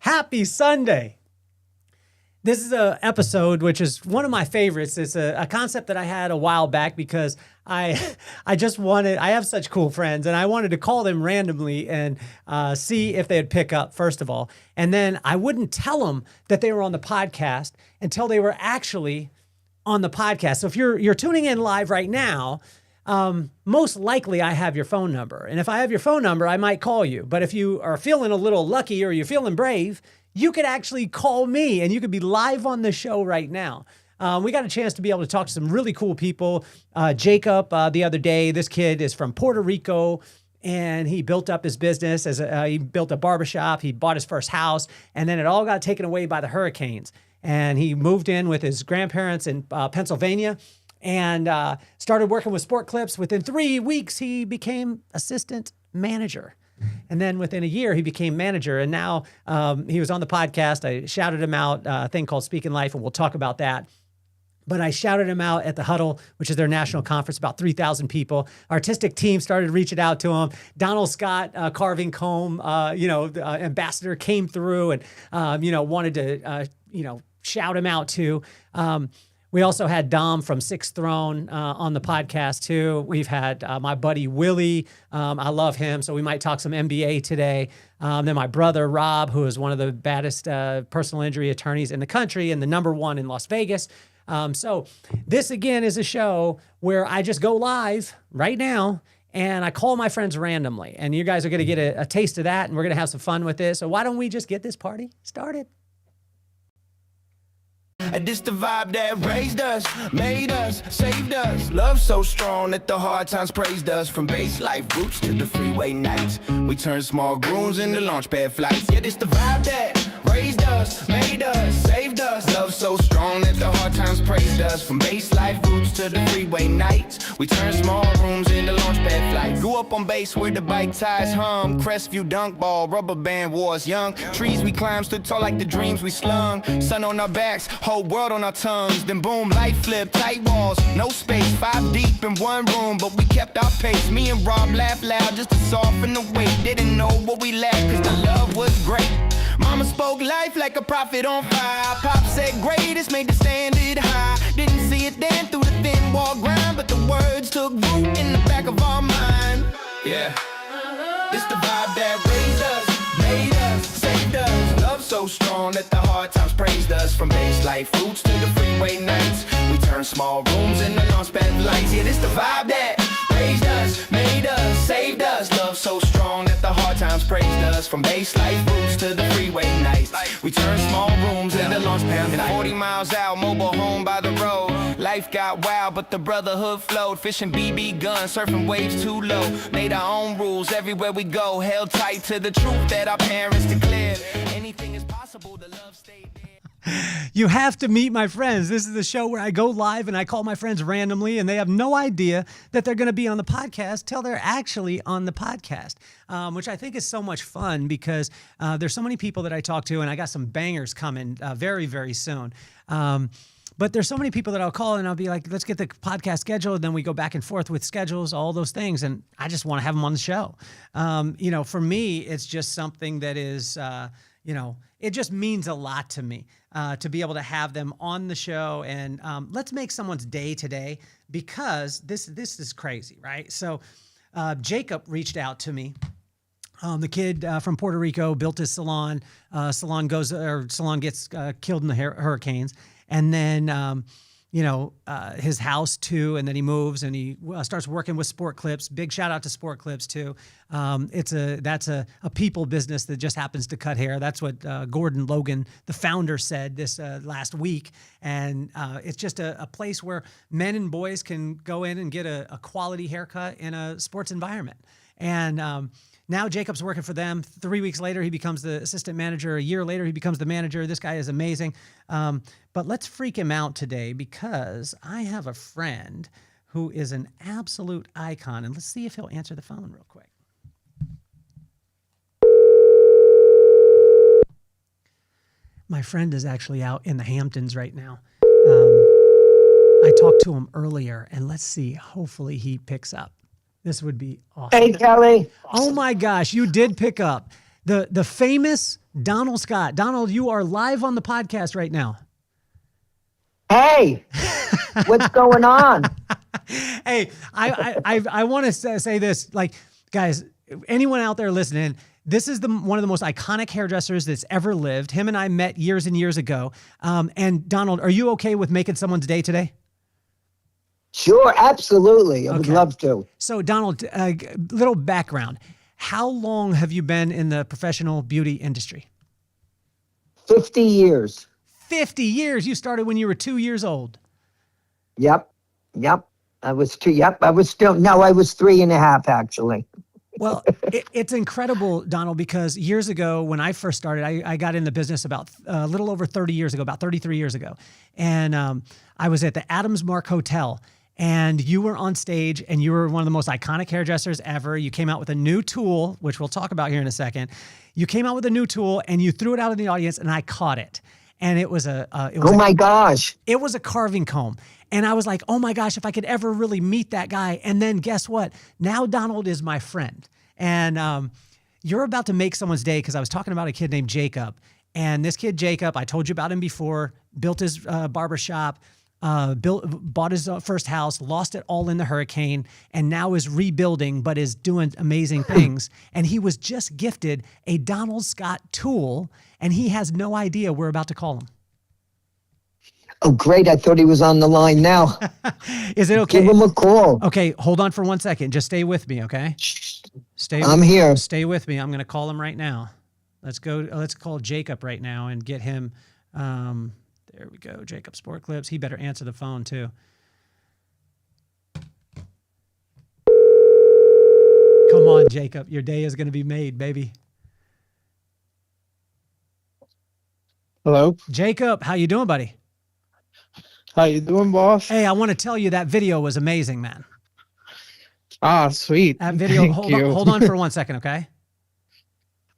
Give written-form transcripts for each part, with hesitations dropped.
Happy Sunday. This is an episode which is one of my favorites. It's a concept that I had a while back because I have such cool friends and I wanted to call them randomly and see if they'd pick up, first of all. And then I wouldn't tell them that they were on the podcast until they were actually on the podcast. So if you're tuning in live right now, most likely I have your phone number. And if I have your phone number, I might call you. But if you are feeling a little lucky or you're feeling brave, you could actually call me and you could be live on the show right now. We got a chance to be able to talk to some really cool people. Jacob, the other day, this kid is from Puerto Rico and he built up his business he built a barbershop. He bought his first house and then it all got taken away by the hurricanes. And he moved in with his grandparents in Pennsylvania and started working with Sport Clips. Within 3 weeks, he became assistant manager. And then within a year, he became manager. And now he was on the podcast. I shouted him out, a thing called Speaking Life, and we'll talk about that. But I shouted him out at the Huddle, which is their national conference, about 3,000 people. Artistic team started reaching out to him. Donald Scott, Carving Comb, ambassador came through and, wanted to, shout him out too. We also had Dom from Sixth Throne on the podcast too. We've had my buddy Willie. I love him, so we might talk some NBA today. Then my brother Rob, who is one of the baddest personal injury attorneys in the country and the #1 in Las Vegas. So this again is a show where I just go live right now and I call my friends randomly. And you guys are going to get a taste of that and we're going to have some fun with this. So why don't we just get this party started? And this the vibe that raised us, made us, saved us. Love so strong that the hard times praised us. From base life roots to the freeway nights, we turned small grooves into launch pad flights. Yeah, this the vibe that raised us, made us, saved us. Love so strong that the hard times praised us. From base life roots to the freeway nights, we turned small rooms into launch pad flights. Grew up on base where the bike ties hum. Crestview dunk ball, rubber band wars young. Trees we climbed stood tall like the dreams we slung. Sun on our backs, whole world on our tongues. Then boom, light flip, tight walls, no space. 5 deep in one room, but we kept our pace. Me and Rob laughed loud just to soften the weight. Didn't know what we lacked cause the love was great. Mama spoke life like a prophet on fire. Pop said greatest made the standard high. Didn't see it then through the thin wall grind, but the words took root in the back of our mind. Yeah, this the vibe that raised us, made us, saved us. Love so strong that the hard times praised us. From base life roots to the freeway nights, we turned small rooms into launch pad lights. Yeah, this the vibe that raised us, made us, saved us. Love so strong that the hard times praised us. From base life roots to the freeway nights, we turned small rooms into launch pad lights. 40 miles out, mobile home by the road. Life got wild, but the brotherhood flowed. Fishing BB guns, surfing waves too low. Made our own rules everywhere we go. Held tight to the truth that our parents declared. Anything is possible, the love stayed there. You have to meet my friends. This is the show where I go live and I call my friends randomly and they have no idea that they're going to be on the podcast till they're actually on the podcast, which I think is so much fun because there's so many people that I talk to and I got some bangers coming very, very soon. But there's so many people that I'll call and I'll be like, let's get the podcast scheduled. And then we go back and forth with schedules, all those things. And I just want to have them on the show. For me, it's just something that is, it just means a lot to me to be able to have them on the show. And let's make someone's day today because this is crazy, right? So Jacob reached out to me. The kid from Puerto Rico built his salon. Salon gets killed in the hurricanes. And then, his house too. And then he moves and he starts working with Sport Clips. Big shout out to Sport Clips too. That's a people business that just happens to cut hair. That's what Gordon Logan, the founder, said this last week. And it's just a place where men and boys can go in and get a quality haircut in a sports environment. And now Jacob's working for them. 3 weeks later, he becomes the assistant manager. A year later, he becomes the manager. This guy is amazing. But let's freak him out today because I have a friend who is an absolute icon. And let's see if he'll answer the phone real quick. My friend is actually out in the Hamptons right now. I talked to him earlier, and let's see. Hopefully he picks up. This would be awesome. Hey, Kelly. Oh, my gosh. You did pick up. The famous Donald Scott. Donald, you are live on the podcast right now. Hey, what's going on? Hey, I want to say this, like, guys, anyone out there listening, this is one of the most iconic hairdressers that's ever lived. Him and I met years and years ago. And Donald, are you okay with making someone's day today? Sure, absolutely. I would love to. So, Donald, little background. How long have you been in the professional beauty industry? 50 years. 50 years. You started when you were 2 years old. Yep. I was 3.5, actually. Well, it's incredible, Donald, because years ago when I first started, I got in the business about a little over 30 years ago, about 33 years ago. And I was at the Adams Mark Hotel, and you were on stage, and you were one of the most iconic hairdressers ever. You came out with a new tool, which we'll talk about here in a second. You came out with a new tool, and you threw it out in the audience, and I caught it. And it was my gosh. It was a carving comb. And I was like, oh my gosh, if I could ever really meet that guy. And then guess what? Now Donald is my friend. And you're about to make someone's day, because I was talking about a kid named Jacob. And this kid, Jacob, I told you about him before, built his barbershop, bought his first house, lost it all in the hurricane, and now is rebuilding, but is doing amazing things. And he was just gifted a Donald Scott tool, and he has no idea we're about to call him. Oh, great. I thought he was on the line now. Is it okay? Give him a call. Okay, hold on for 1 second. Just stay with me, okay? I'm here. Stay with me. I'm going to call him right now. Let's call Jacob right now and get him. There we go. Jacob Sport Clips. He better answer the phone too. Come on, Jacob. Your day is going to be made, baby. Hello. Jacob, how you doing, buddy? How you doing, boss? Hey, I want to tell you that video was amazing, man. Ah, sweet. That video. Hold on for 1 second, okay?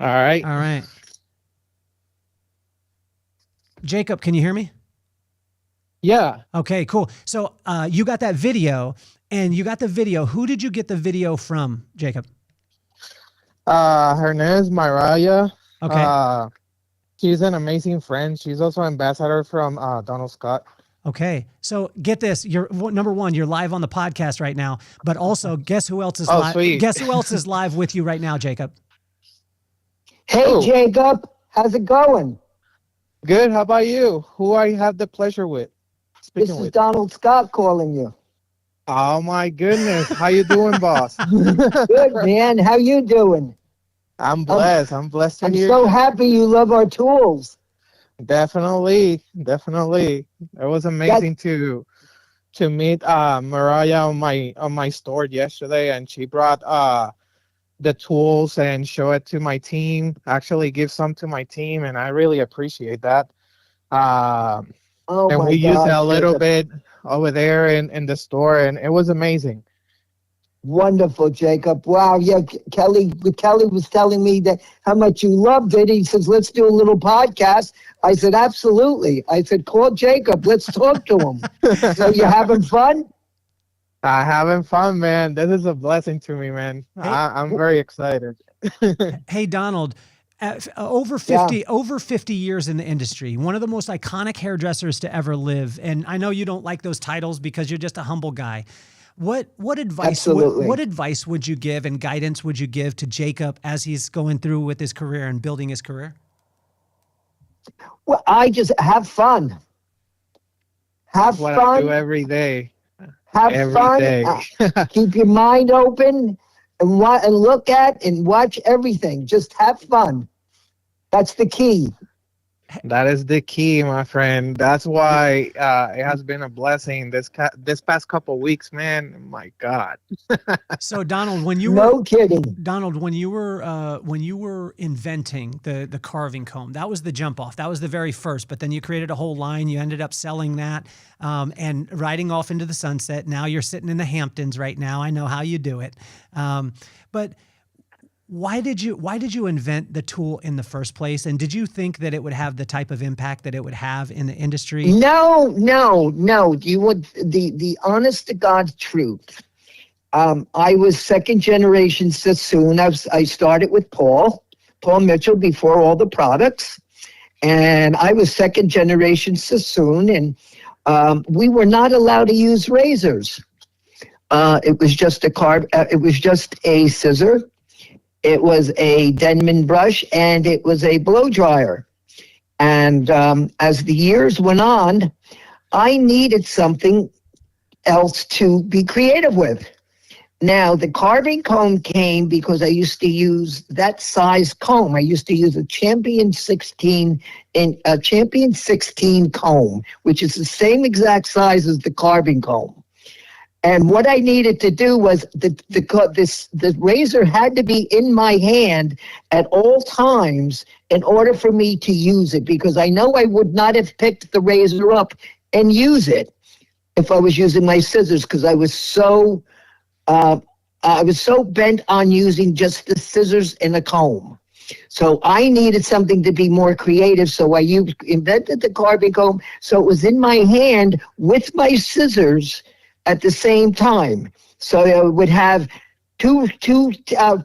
All right. All right. Jacob, can you hear me? Yeah. Okay, cool. So you got that video, and you got the video. Who did you get the video from, Jacob? Her name is Mariah. Okay. She's an amazing friend. She's also ambassador from Donald Scott. Okay. So get this. You're number one, you're live on the podcast right now, but also guess who else is live? Sweet. Guess who else is live with you right now, Jacob? Hey, Jacob. How's it going? Good. How about you? Who I have the pleasure with? This is Donald Scott calling you. Oh my goodness. How you doing, boss? Good, man. How you doing? I'm blessed. I'm blessed to hear. I'm so happy you love our tools. Definitely. It was amazing to meet Mariah on my store yesterday, and she brought the tools and show it to my team. Actually give some to my team, and I really appreciate that. And we used it a little bit over there in the store, and it was amazing. Wonderful, Jacob. Wow, yeah, Kelly was telling me that how much you loved it. He says, let's do a little podcast. I said, absolutely. I said, call Jacob. Let's talk to him. So you having fun? Having fun, man. This is a blessing to me, man. Hey, I'm very excited. Hey, Donald, over 50 years in the industry, one of the most iconic hairdressers to ever live. And I know you don't like those titles because you're just a humble guy. What advice would you give and guidance would you give to Jacob as he's going through with his career and building his career? Well, I just have fun. Have what fun. I do every day. Have every fun. Day. Keep your mind open and look at and watch everything. Just have fun. That's the key. That is the key, my friend. That's why it has been a blessing this past couple of weeks, man. My God. So, Donald, when you were inventing the carving comb, that was the jump off. That was the very first. But then you created a whole line. You ended up selling that and riding off into the sunset. Now you're sitting in the Hamptons right now. I know how you do it. But why did you invent the tool in the first place? And did you think that it would have the type of impact that it would have in the industry? No. You would the honest to God truth. I was second generation Sassoon. I started with Paul Paul Mitchell before all the products. And I was second generation Sassoon, and we were not allowed to use razors. It was just it was just a scissor. It was a Denman brush, and it was a blow dryer. And as the years went on, I needed something else to be creative with. Now, the carving comb came because I used to use that size comb. I used to use a Champion 16 comb, which is the same exact size as the carving comb. And what I needed to do was the razor had to be in my hand at all times in order for me to use it, because I know I would not have picked the razor up and use it if I was using my scissors, because I was so bent on using just the scissors and a comb. So I needed something to be more creative. So I invented the carving comb. So it was in my hand with my scissors at the same time. So I would have two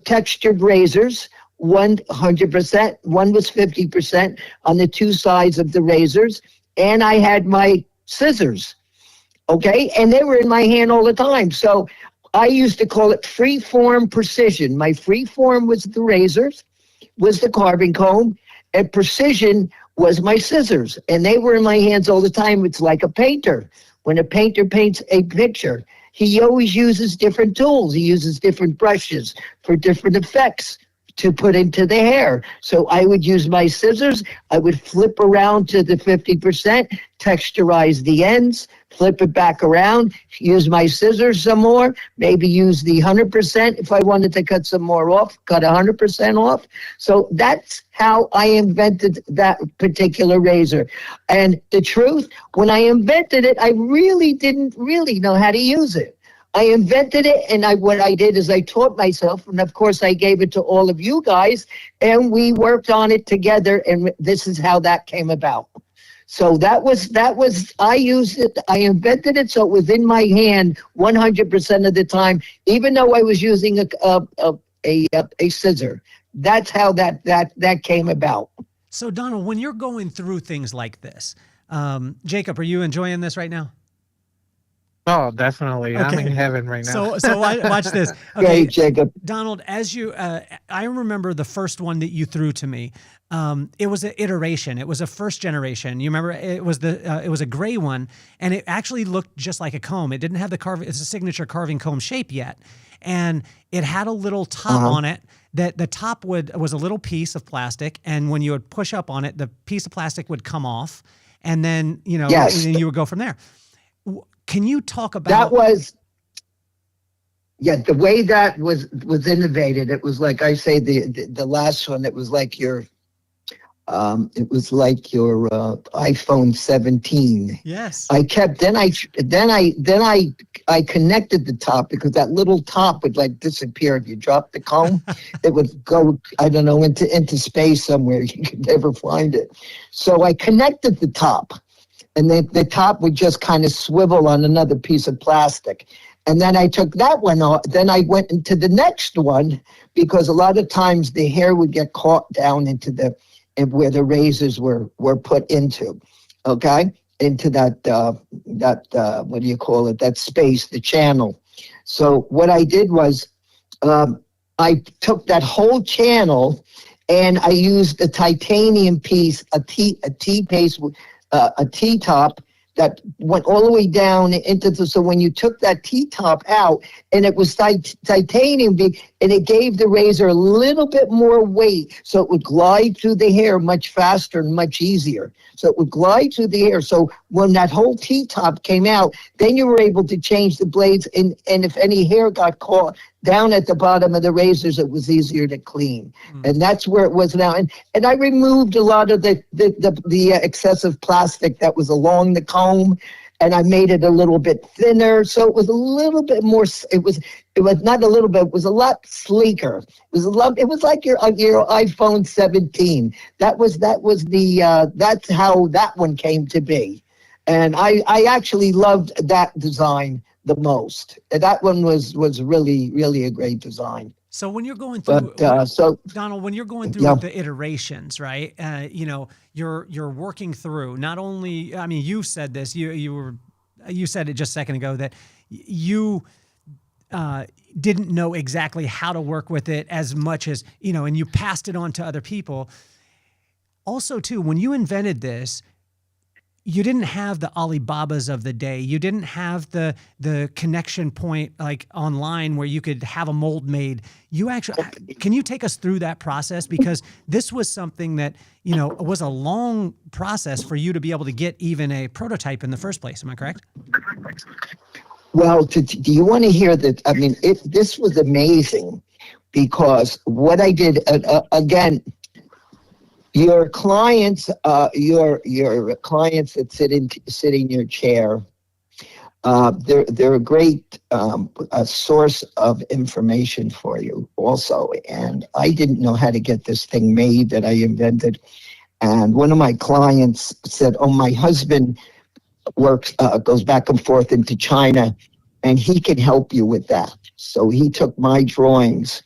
textured razors, 100%, one was 50% on the two sides of the razors, and I had my scissors, okay? And they were in my hand all the time. So I used to call it free-form precision. My free-form was the razors, was the carving comb, and precision was my scissors. And they were in my hands all the time. It's like a painter. When a painter paints a picture, he always uses different tools. He uses different brushes for different effects to put into the hair. So I would use my scissors. I would flip around to the 50%, texturize the ends, flip it back around, use my scissors some more, maybe use the 100% if I wanted to cut some more off, cut 100% off. So that's how I invented that particular razor. And the truth, when I invented it, I really didn't really know how to use it. I invented it, and what I did is I taught myself, and of course I gave it to all of you guys, and we worked on it together, and this is how that came about. So that was I used it, I invented it, so it was in my hand 100% of the time, even though I was using a scissor. That's how that came about. So Donald, when you're going through things like this, Jacob, are you enjoying this right now? Oh, definitely. Okay. I'm in heaven right now. So watch this. Okay, Great, Jacob. Donald, as you, I remember the first one that you threw to me. It was an iteration. It was a first generation. You remember it was a gray one, and it actually looked just like a comb. It didn't have it's a signature carving comb shape yet, and it had a little top on it. That the top was a little piece of plastic, and when you would push up on it, the piece of plastic would come off, and then Yes. and you would go from there. Can you talk about That was, the way that was innovated. It was like I say, the last one. It was like your iPhone 17. Yes. I connected the top, because that little top would like disappear if you dropped the comb. It would go, I don't know, into space somewhere. You could never find it. So I connected the top. And then the top would just kind of swivel on another piece of plastic. And then I took that one off. Then I went into the next one, because a lot of times the hair would get caught down into where the razors were put into, okay? Into that what do you call it? That space, the channel. So what I did was I took that whole channel, and I used a titanium piece, a T-top that went all the way down into so when you took that T-top out, and it was titanium, and it gave the razor a little bit more weight, so it would glide through the hair much faster and much easier. So it would glide through the hair. So when that whole T-top came out, then you were able to change the blades, and if any hair got caught down at the bottom of the razors, it was easier to clean. And that's where it was now. And I removed a lot of the excessive plastic that was along the comb, and I made it a little bit thinner. So it was a little bit more, it was not a little bit, it was a lot sleeker. It was like your iPhone 17. That's how that one came to be. And I actually loved that design the most. That one was really, really a great design. So when you're going through, So Donald, when you're going through yeah, the iterations, right? You're working through not only. I mean, you said this. You said it just a second ago that you didn't know exactly how to work with it as much as and you passed it on to other people. Also, too, when you invented this, you didn't have the Alibabas of the day. You didn't have the connection point like online where you could have a mold made. You actually, can you take us through that process? Because this was something that, was a long process for you to be able to get even a prototype in the first place. Am I correct? well, do you want to hear that? I mean, this was amazing because what I did, again, your clients, your clients that sit in your chair, they're a great a source of information for you also. And I didn't know how to get this thing made that I invented. And one of my clients said, "Oh, my husband goes back and forth into China, and he can help you with that." So he took my drawings.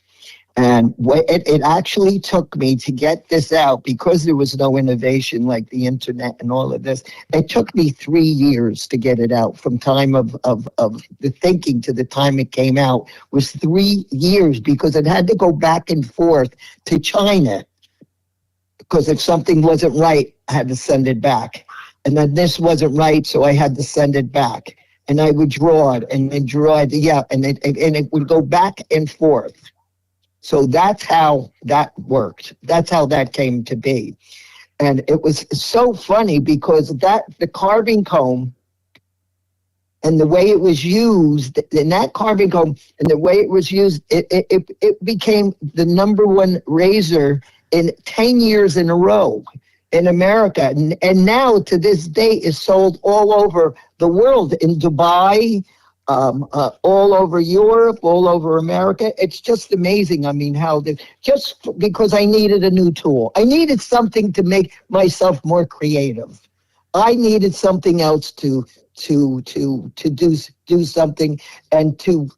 And it actually took me to get this out because there was no innovation like the internet and all of this. It took me 3 years to get it out from time of the thinking to the time it came out was 3 years because it had to go back and forth to China. Because if something wasn't right, I had to send it back. And then this wasn't right, so I had to send it back. And I would draw it and then draw it, and it would go back and forth. So that's how that worked. That's how that came to be. And it was so funny because the carving comb and the way it was used, in that carving comb and the way it was used, it became the number one razor in 10 years in a row in America. And now to this day is sold all over the world, in Dubai, all over Europe, all over America. It's just amazing. I mean, just because I needed a new tool, I needed something to make myself more creative. I needed something else to do something and to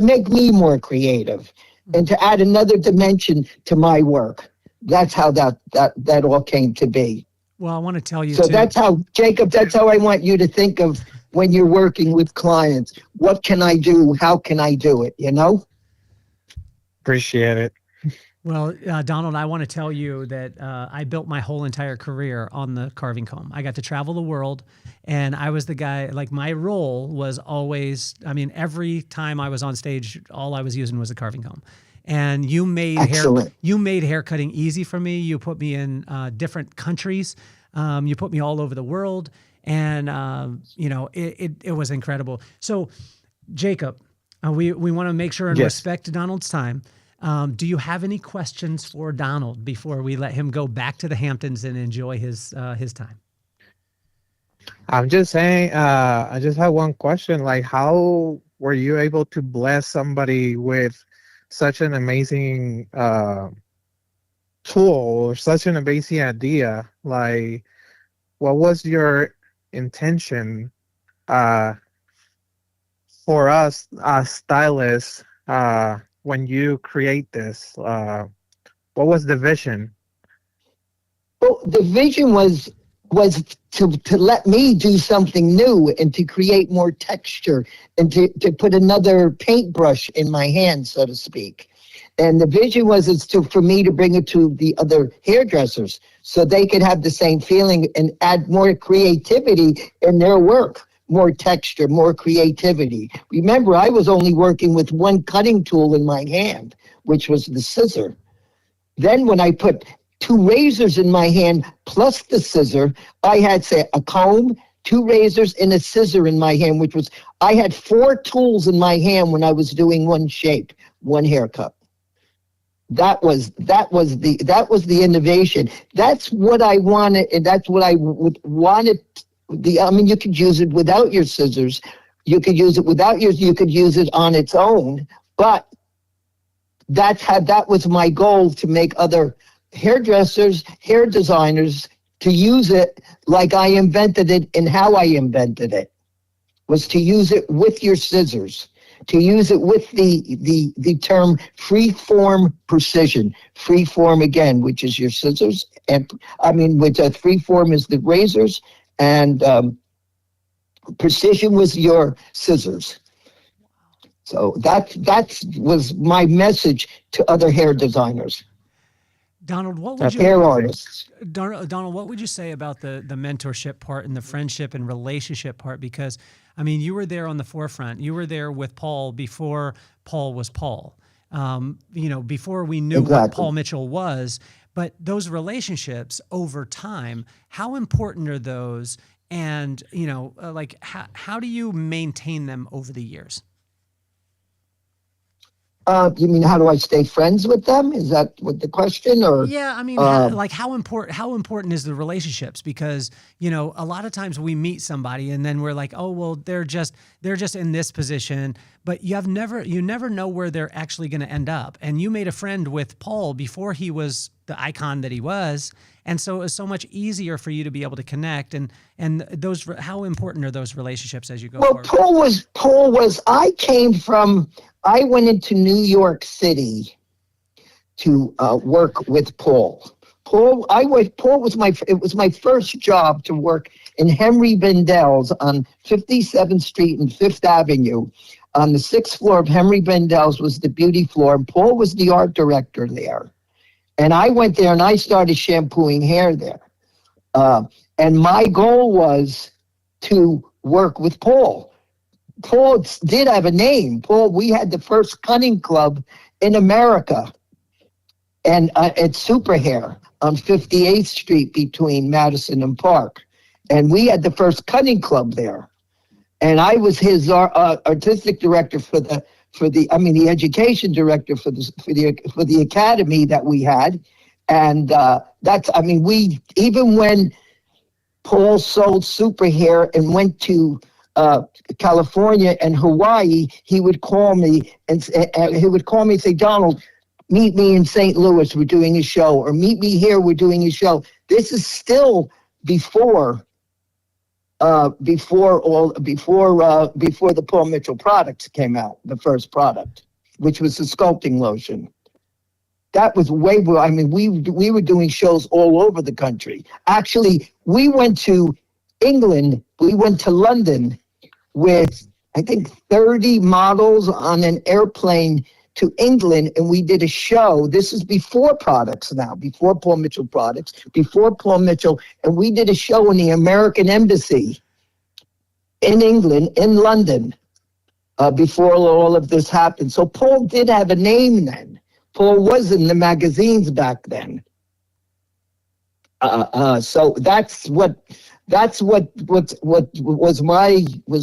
make me more creative and to add another dimension to my work. That's how that all came to be. Well, I want to tell you So too. that's how, Jacob, that's how I want you to think of when you're working with clients. What can I do? How can I do it? Appreciate it. Well, Donald, I want to tell you that I built my whole entire career on the carving comb. I got to travel the world, and I was the guy, like my role was always, I mean, every time I was on stage, all I was using was a carving comb. And you made hair cutting easy for me. You put me in different countries. You put me all over the world. And, it was incredible. So, Jacob, we want to make sure and respect Donald's time. Do you have any questions for Donald before we let him go back to the Hamptons and enjoy his time? I'm just saying, I just have one question. Like, how were you able to bless somebody with such an amazing tool or such an amazing idea? Like, what was your intention for us stylists when you create this? What was the vision? Well, the vision was to let me do something new and to create more texture and to put another paintbrush in my hand, so to speak. And the vision was for me to bring it to the other hairdressers so they could have the same feeling and add more creativity in their work, more texture, more creativity. Remember, I was only working with one cutting tool in my hand, which was the scissor. Then when I put 2 razors in my hand plus the scissor, I had, say, a comb, 2 razors, and a scissor in my hand, I had 4 tools in my hand when I was doing one shape, one haircut. That was the innovation. That's what I wanted, and that's what I wanted. I mean, you could use it without your scissors. You could use it you could use it on its own. But that was my goal, to make other hairdressers, hair designers, to use it like I invented it and how I invented it, was to use it with your scissors. to use it with the term free form precision. Free form again, which is your scissors, and which free form is the razors, and precision was your scissors. So that was my message to other hair designers, Donald, what would hair artists. Donald, what would you say about the mentorship part and the friendship and relationship part? Because you were there on the forefront. You were there with Paul before Paul was Paul. Before we knew what Paul Mitchell was. But those relationships over time, how important are those? And how do you maintain them over the years? You mean how do I stay friends with them? Is that what the question? Or yeah, how important is the relationships? Because a lot of times we meet somebody and then we're like, oh well, they're just in this position, but you never know where they're actually going to end up. And you made a friend with Paul before he was the icon that he was, and so it was so much easier for you to be able to connect. And those, how important are those relationships as you go forward? Paul was. I went into New York City to work with Paul. It was my first job to work in Henry Bendel's on 57th Street and 5th Avenue. On the 6th floor of Henry Bendel's was the beauty floor, and Paul was the art director there. And I went there and I started shampooing hair there. And my goal was to work with Paul. Paul did have a name. We had the first cutting club in America, and at Super Hair on 58th Street between Madison and Park. And we had the first cutting club there. And I was his artistic director the education director for the academy that we had. And even when Paul sold Super Hair and went to California and Hawaii, he would call me and say, Donald, meet me in St. Louis, we're doing a show, or meet me here, we're doing a show. This is still before the Paul Mitchell products came out, the first product, which was the sculpting lotion. That was way more. We were doing shows all over the country. Actually, we went to England, we went to London with, I think, 30 models on an airplane to England, and we did a show. This is before products now, before Paul Mitchell products, before Paul Mitchell, and we did a show in the American Embassy in England, in London, before all of this happened. So Paul did have a name then. Paul was in the magazines back then. So that's what was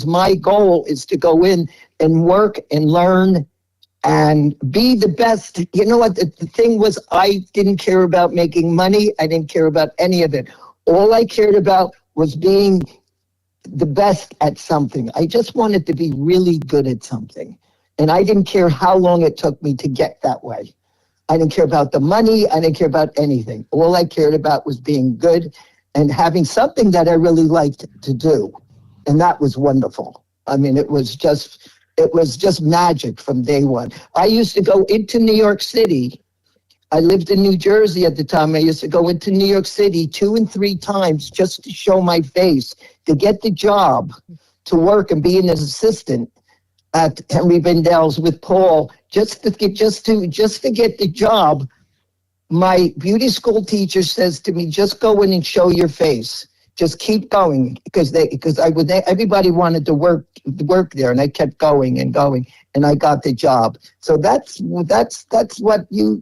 my goal, is to go in and work and learn and be the best. You know what? The thing was, I didn't care about making money. I didn't care about any of it. All I cared about was being the best at something. I just wanted to be really good at something. And I didn't care how long it took me to get that way. I didn't care about the money. I didn't care about anything. All I cared about was being good and having something that I really liked to do. And that was wonderful. It was just magic from day one. I used to go into New York City. I lived in New Jersey at the time. I used to go into New York City 2 and 3 times just to show my face, to get the job, to work and be an assistant at Henry Bendel's with Paul, just to get the job. My beauty school teacher says to me, just go in and show your face. Just keep going, because everybody wanted to work there, and I kept going and going, and I got the job. So that's what you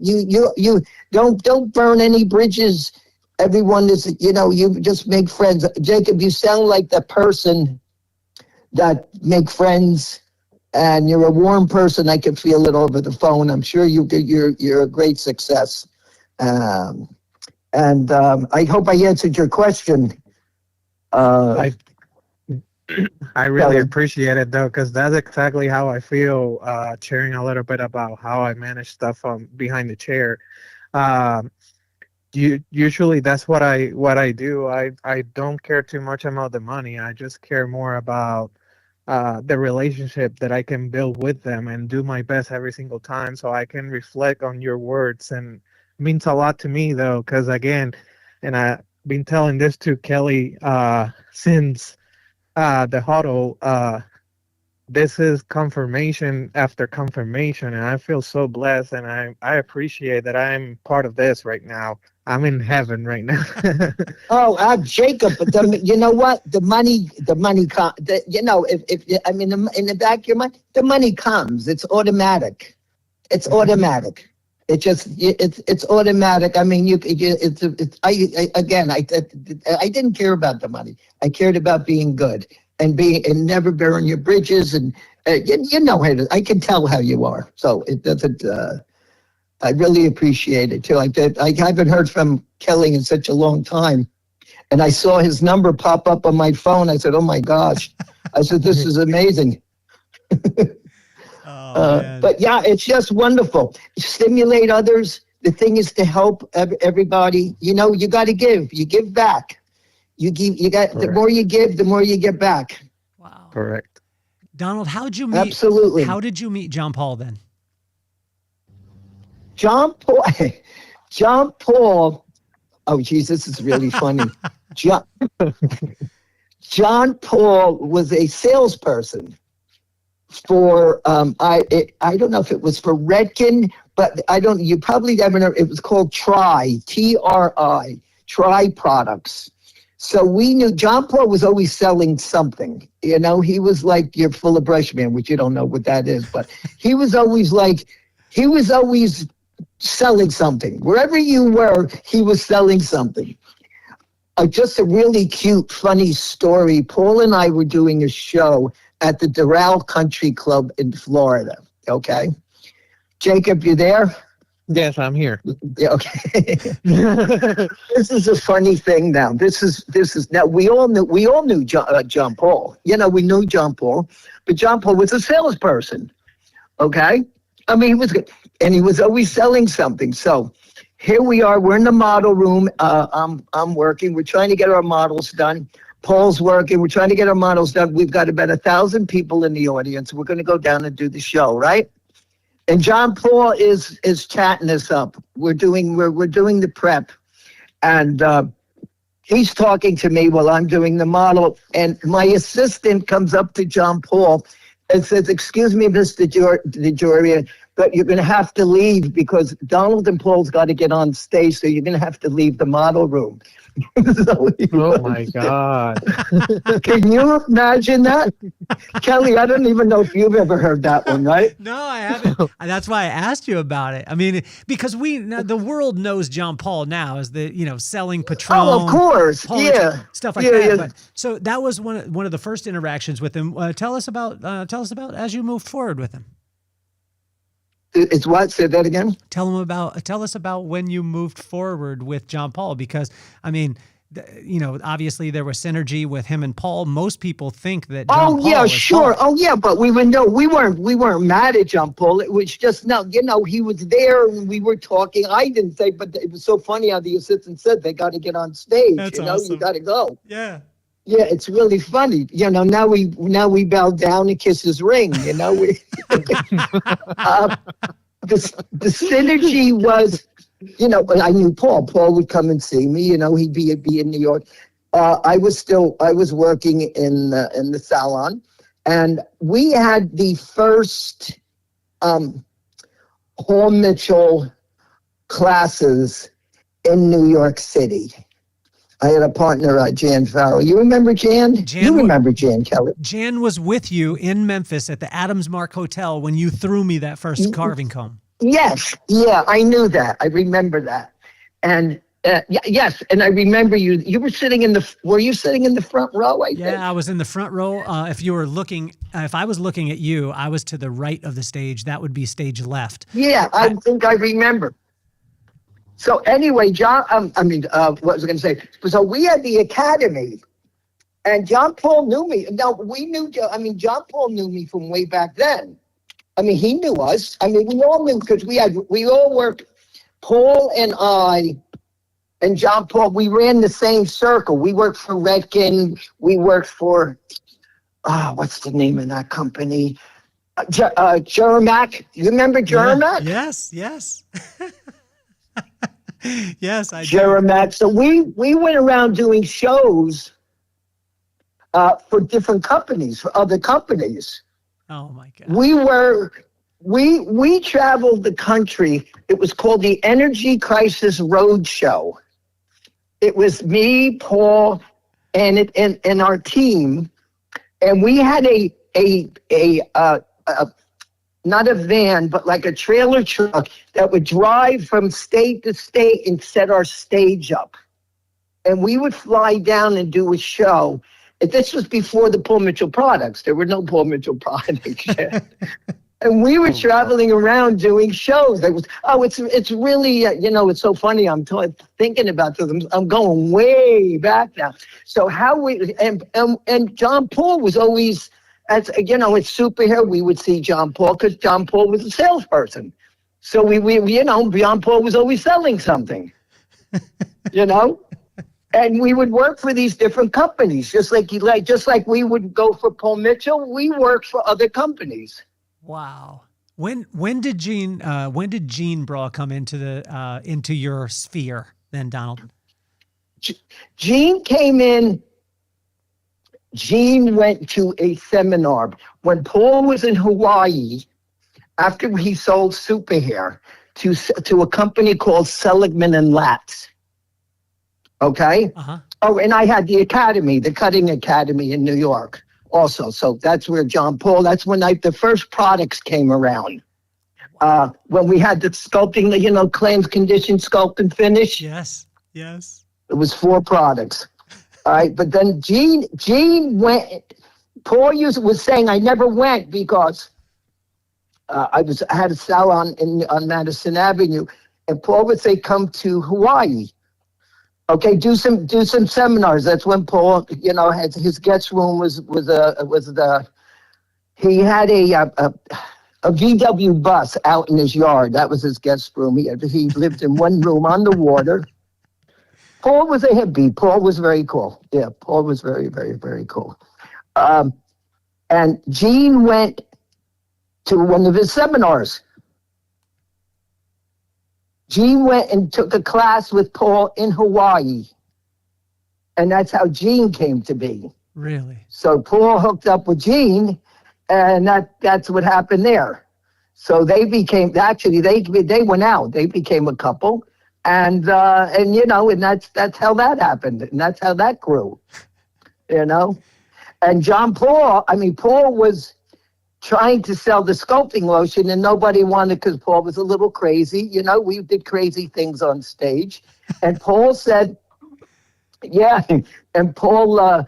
don't burn any bridges. Everyone is, you just make friends. Jacob, you sound like the person that make friends, and you're a warm person. I can feel it over the phone. I'm sure you're a great success. I hope I answered your question. I really appreciate it, though, because that's exactly how I feel, sharing a little bit about how I manage stuff behind the chair. Usually that's what I do. I don't care too much about the money. I just care more about the relationship that I can build with them and do my best every single time so I can reflect on your words. And it means a lot to me though, because again, and I've been telling this to Kelly since the huddle, this is confirmation after confirmation, and I feel so blessed, and I appreciate that I'm part of this right now. I'm in heaven right now. Oh, Jacob, but you know what? The money, you know, if I mean, in the back of your mind, the money comes. It's automatic. It's automatic. It's automatic. I mean, I didn't care about the money. I cared about being good and never burn your bridges. And you know how I can tell how you are. So it doesn't. I really appreciate it too. I haven't heard from Kelly in such a long time, and I saw his number pop up on my phone. I said, "Oh my gosh!" I said, "This is amazing." But yeah, it's just wonderful. Stimulate others. The thing is to help everybody. You know, you got to give. You give back. You give. You got. Correct. The more you give, the more you get back. Wow. Correct. Donald, how did you meet? Absolutely. How did you meet John Paul then? John Paul. Oh, geez, this is really funny. John Paul was a salesperson for I don't know if it was for Redken, but you probably never know. It was called TRI products. So we knew John Paul was always selling something. You know, he was like you're full of brush man, which you don't know what that is, but he was always selling something. Wherever you were, he was selling something. Just a really cute, funny story. Paul and I were doing a show at the Doral Country Club in Florida. Okay, Jacob, you there? Yes, I'm here. Yeah, okay. This is a funny thing. Now, this is now we all knew John Paul. You know, we knew John Paul, but John Paul was a salesperson. Okay, I mean, he was good, and he was always selling something. So here we are. We're in the model room. I'm working. We're trying to get our models done. Paul's working. We're trying to get our models done. We've got about 1,000 people in the audience. We're going to go down and do the show, right? And John Paul is chatting us up. We're doing the prep, and he's talking to me while I'm doing the model. And my assistant comes up to John Paul and says, "Excuse me, Mr. DeJoria, but you're going to have to leave because Donald and Paul's got to get on stage, so you're going to have to leave the model room." Oh my God. Can you imagine that? Kelly, I don't even know if you've ever heard that one, right? No, I haven't. That's why I asked you about it. I mean, because the world knows John Paul now as selling Patron. Oh, of course. Yeah. Stuff like that. Yeah. But, so that was one of the first interactions with him. Tell us about as you moved forward with him. It's what? Say that again. Tell us about when you moved forward with John Paul, because I mean, obviously there was synergy with him and Paul. Most people think that. John Paul yeah, is sure. Paul. Oh yeah, but we weren't mad at John Paul. It was just he was there and we were talking. I didn't say, but it was so funny how the assistant said they got to get on stage. That's awesome. You got to go. Yeah. Yeah, it's really funny. Now we bow down and kiss his ring. The synergy was, I knew Paul. Paul would come and see me. He'd be in New York. I was working in the salon, and we had the first Paul Mitchell classes in New York City. I had a partner, Jan Farrell. You remember Jan? You remember Jan, Kelly. Jan was with you in Memphis at the Adams Mark Hotel when you threw me that first carving comb. Yes. Yeah, I knew that. I remember that. And yes, and I remember you were sitting were you sitting in the front row? I think? I was in the front row. If I was looking at you, I was to the right of the stage. That would be stage left. Yeah, I think I remember. So anyway, John, what was I going to say? So we had the academy, and John Paul knew me. Now we knew. John Paul knew me from way back then. He knew us. We all knew because we all worked. Paul and I, and John Paul, we ran the same circle. We worked for Redken. We worked for what's the name of that company? Germac. You remember Germac? Yes, yes. Yes, I do. Germac. So we went around doing shows for different companies, for other companies. Oh my God. We traveled the country. It was called the Energy Crisis Road Show. It was me, Paul, and our team, and we had a not a van, but like a trailer truck that would drive from state to state and set our stage up. And we would fly down and do a show. This was before the Paul Mitchell products. There were no Paul Mitchell products yet. And we were traveling around doing shows. It's really, it's so funny. I'm thinking about this. I'm going way back now. So and John Paul was always, as it's Superhero, we would see John Paul because John Paul was a salesperson. So John Paul was always selling something, And we would work for these different companies, just like we would go for Paul Mitchell. We worked for other companies. Wow. When did Gene Braw come into your sphere then, Donald? Gene came in. Gene went to a seminar when Paul was in Hawaii after he sold Super Hair to a company called Seligman and Latz. Okay. Uh-huh. Oh, and I had the academy, the Cutting Academy in New York also. So that's where John Paul, that's when the first products came around. When we had the sculpting, cleanse, condition, sculpt, and finish. Yes. Yes. It was 4 products. All right. But then Gene went, Paul was saying I never went because I had a salon on Madison Avenue, and Paul would say, come to Hawaii. Okay, do some seminars. That's when Paul, had his guest room he had a VW bus out in his yard. That was his guest room. He lived in one room on the water. Paul was a hippie. Paul was very cool. Yeah, Paul was very, very, very cool. And Gene went to one of his seminars. Gene went and took a class with Paul in Hawaii. And that's how Gene came to be. Really? So Paul hooked up with Gene, and that's what happened there. So they became, actually, they went out. They became a couple. And that's how that happened. And that's how that grew, And Paul was trying to sell the sculpting lotion, and nobody wanted because Paul was a little crazy. We did crazy things on stage. And Paul said, yeah. And Paul was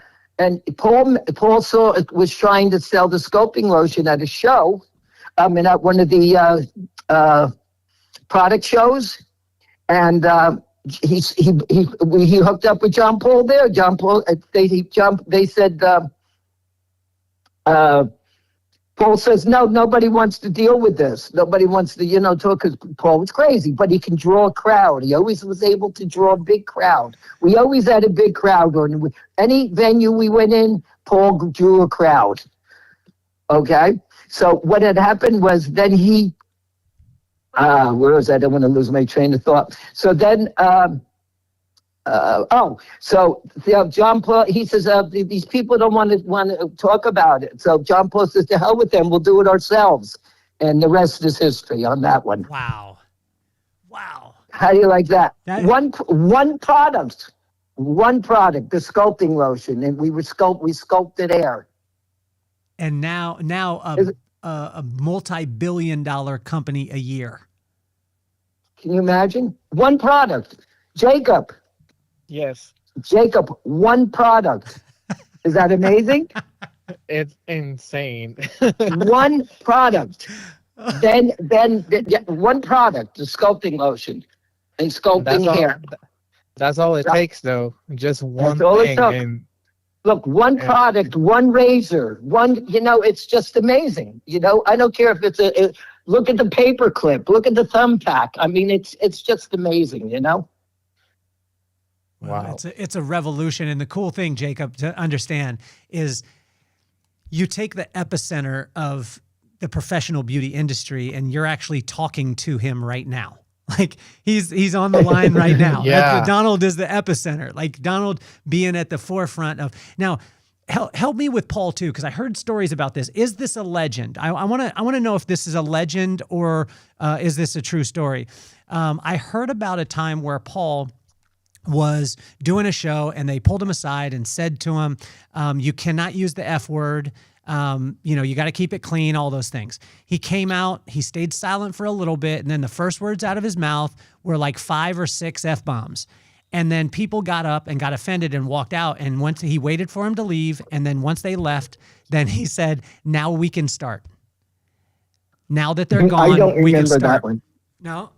trying to sell the sculpting lotion at a show, at one of the product shows. And he hooked up with John Paul there. John Paul, they said, Paul says, no, nobody wants to deal with this. Nobody wants to, talk, because Paul was crazy, but he can draw a crowd. He always was able to draw a big crowd. We always had a big crowd. Any venue we went in, Paul drew a crowd. Okay? So what had happened was then he, where was I? I don't want to lose my train of thought. So then, John Paul, he says, these people don't want to talk about it. So John Paul says, to hell with them, we'll do it ourselves. And the rest is history on that one. Wow. How do you like that? One product, the sculpting lotion, and we sculpted air. And now a multi-billion-dollar company a year. Can you imagine? One product. Jacob. Yes. Jacob, one product. Is that amazing? It's insane. One product. Then one product, the sculpting lotion and sculpting hair. That's all it takes, though. Just one thing. And look, one product, one razor, it's just amazing. I don't care if it's look at the paper clip, look at the thumbtack. I mean, it's just amazing, Wow. It's a revolution. And the cool thing, Jacob, to understand is you take the epicenter of the professional beauty industry and you're actually talking to him right now. Like he's on the line right now. Yeah. Donald is the epicenter. Like Donald being at the forefront of now. Help me with Paul too, because I heard stories about this. Is this a legend? I want to know if this is a legend or is this a true story? I heard about a time where Paul was doing a show and they pulled him aside and said to him, "You cannot use the F word. You got to keep it clean, all those things." He came out, he stayed silent for a little bit, and then the first words out of his mouth were like 5 or 6 F-bombs. And then people got up and got offended and walked out. And once he waited for him to leave, and then once they left, then he said, "Now we can start. Now that they're gone, I don't we can remember start." that one. No?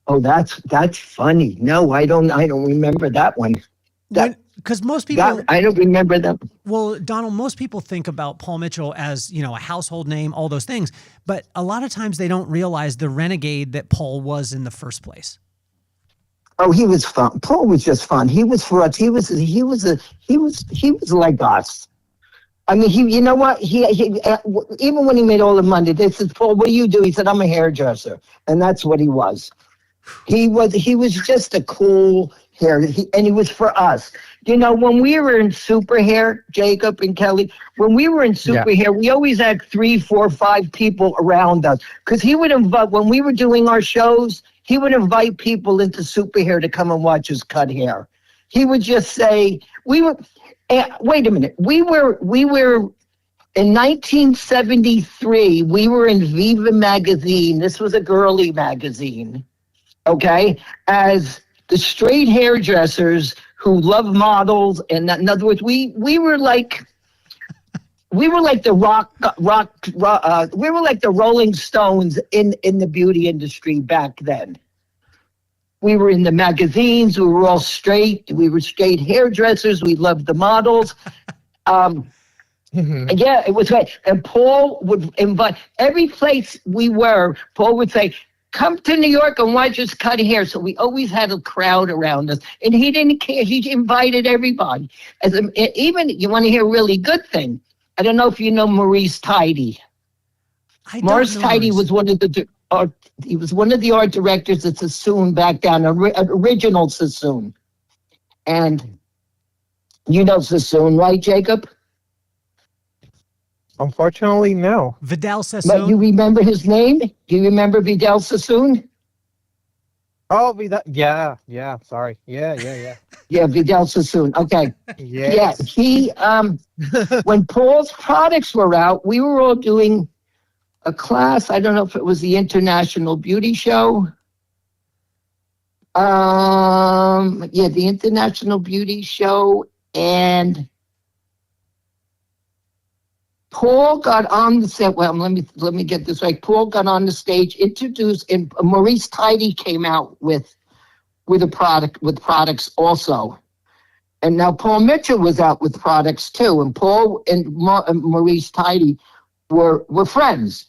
Oh, that's funny. No, I don't remember that one. Because most people, I don't remember that. well, Donald, most people think about Paul Mitchell as, a household name, all those things. But a lot of times they don't realize the renegade that Paul was in the first place. Oh, he was fun. Paul was just fun. He was for us. He was like us. I mean, you know what? He even when he made all the money, they said, "Paul, what do you do?" He said, "I'm a hairdresser," and that's what he was. He was just a cool and he was for us. When we were in Super Hair, Jacob and Kelly, when we were in Super Hair, we always had 3, 4, 5 people around us because he would invite, when we were doing our shows, he would invite people into Super Hair to come and watch us cut hair. He would just say, wait a minute, we were in 1973, we were in Viva magazine. This was a girly magazine, okay, as the straight hairdressers who love models. And in other words, we were like the we were like the Rolling Stones in the beauty industry back then. We were in the magazines. We were all straight. We were straight hairdressers. We loved the models. Yeah, it was right. And Paul would invite every place we were. Paul would say, "Come to New York and watch us cut hair." So we always had a crowd around us, and he didn't care. He invited everybody. Even you want to hear a really good thing. I don't know if you know Maurice Tidy. Maurice Tidy was one of the art directors at Sassoon back down, original Sassoon. And you know Sassoon, right, Jacob? Unfortunately, no. Vidal Sassoon. But you remember his name? Do you remember Vidal Sassoon? Oh, yeah. Sorry. Yeah. Yeah, Vidal Sassoon. Okay. Yes. Yeah, he when Paul's products were out, we were all doing a class. I don't know if it was the International Beauty Show. The International Beauty Show, and Paul got on the set. Well, let me get this right. Paul got on the stage, introduced, and Maurice Tidy came out with products also. And now Paul Mitchell was out with products too. And Paul and Maurice Tidy were friends.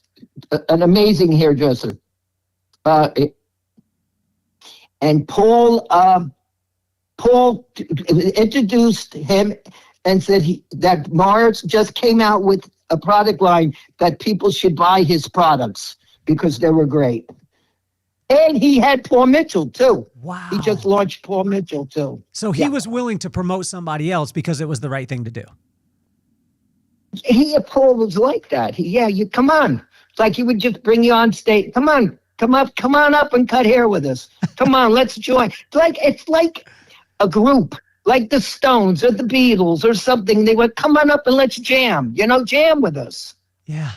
An amazing hairdresser. And Paul introduced him and said that Mars just came out with a product line that people should buy his products because they were great. And he had Paul Mitchell too. Wow. He just launched Paul Mitchell too. So he was willing to promote somebody else because it was the right thing to do. Paul was like that. You come on. It's like he would just bring you on stage. Come on up and cut hair with us. Come on, let's join. It's like a group, like the Stones or the Beatles or something. They would come on up and let's jam. Jam with us. Yeah.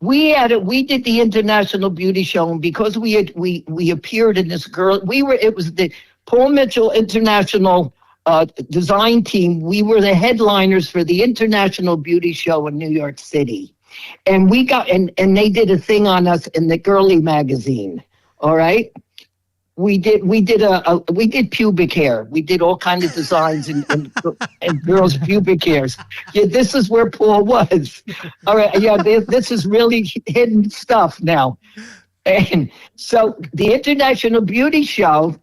We did the International Beauty Show, and because we appeared in this it was the Paul Mitchell International design team. We were the headliners for the International Beauty Show in New York City. And we got and they did a thing on us in the girly magazine. All right. We did pubic hair. We did all kinds of designs and girls' pubic hairs. Yeah, this is where Paul was. All right, yeah, this is really hidden stuff now. And so the International Beauty Show,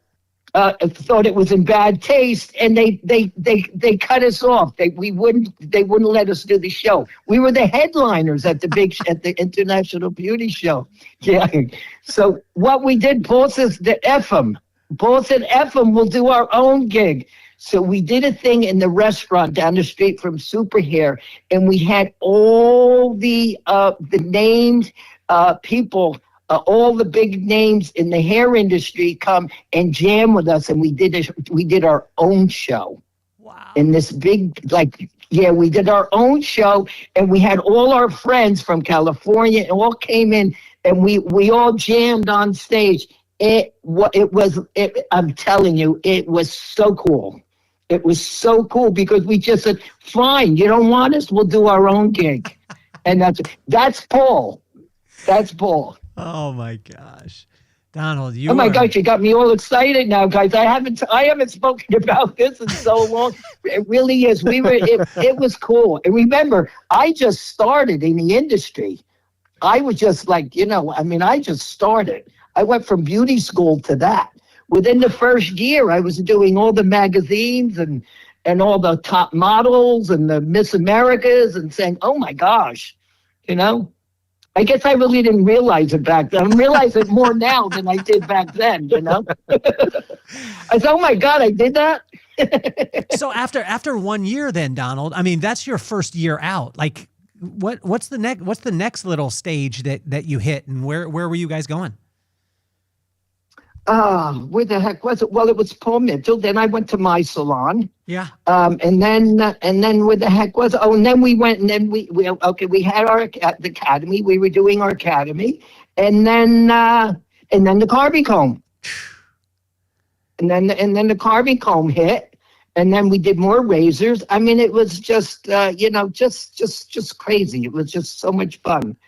thought it was in bad taste, and they cut us off. They wouldn't let us do the show. We were the headliners at the International Beauty Show. Yeah. So what we did, Paul says the F 'em. Paul said F 'em, we'll do our own gig. So we did a thing in the restaurant down the street from Super Hair, and we had all the named people. All the big names in the hair industry come and jam with us, and we did our own show. Wow. In this big, we did our own show, and we had all our friends from California, and all came in, and we all jammed on stage. I'm telling you, it was so cool. It was so cool because we just said, fine, you don't want us, we'll do our own gig. And that's Paul. That's Paul. Oh my gosh, Donald! Gosh, you got me all excited now, guys. I haven't spoken about this in so long. It really is. It was cool. And remember, I just started in the industry. I was just I just started. I went from beauty school to that. Within the first year, I was doing all the magazines and all the top models and the Miss Americas and saying, oh my gosh, I guess I really didn't realize it back then. I realize it more now than I did back then, I said, oh my God, I did that? So after 1 year then, Donald, I mean, that's your first year out. Like what's the next little stage that you hit, and where were you guys going? Where the heck was it? Well, it was Paul Mitchell. Then I went to my salon. Yeah. And then where the heck was it? Oh, and then we went, and then we had our the academy. We were doing our academy, and then the Carby comb, and then the Carby comb hit, and then we did more razors. I mean, it was just just crazy. It was just so much fun.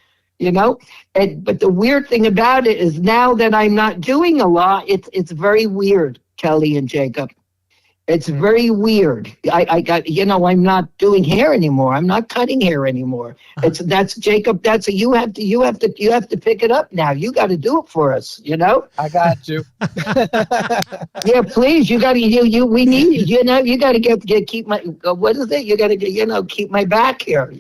But the weird thing about it is now that I'm not doing a lot, it's very weird, Kelly and Jacob. It's very weird. I'm not doing hair anymore. I'm not cutting hair anymore. That's Jacob. You have to pick it up now. You got to do it for us. I got you. Yeah, please. You got to. We need. You got to keep my. What is it? You got to keep my back here.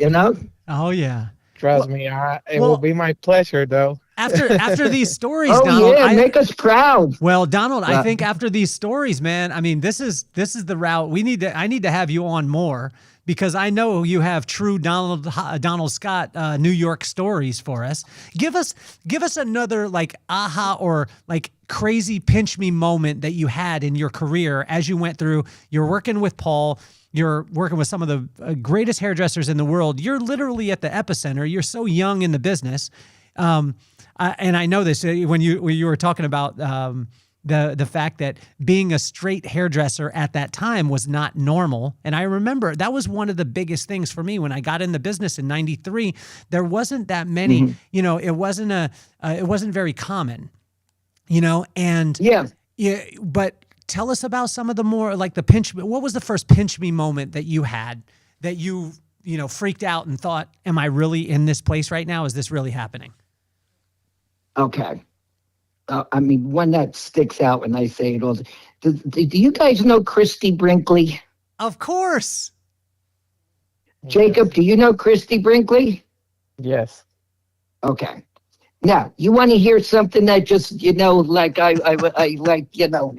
Oh yeah. Trust me, it will be my pleasure, though. After these stories, oh Donald, yeah, make us proud. Well, Donald, I think after these stories, man, I mean, this is the route I need to have you on more, because I know you have true Donald Scott New York stories for us. Give us another aha or crazy pinch me moment that you had in your career as you went through. You're working with Paul. You're working with some of the greatest hairdressers in the world. You're literally at the epicenter. You're so young in the business. And I know this when you were talking about the fact that being a straight hairdresser at that time was not normal. And I remember that was one of the biggest things for me when I got in the business in '93. There wasn't that many, it wasn't very common, and yeah, but tell us about some of the more the pinch. What was the first pinch me moment that you had that you freaked out and thought, am I really in this place right now? Is this really happening? Okay. I mean, one that sticks out when I say it all. Do you guys know Christy Brinkley? Of course. Jacob, do you know Christy Brinkley? Yes. Okay. Now, you want to hear something that just, I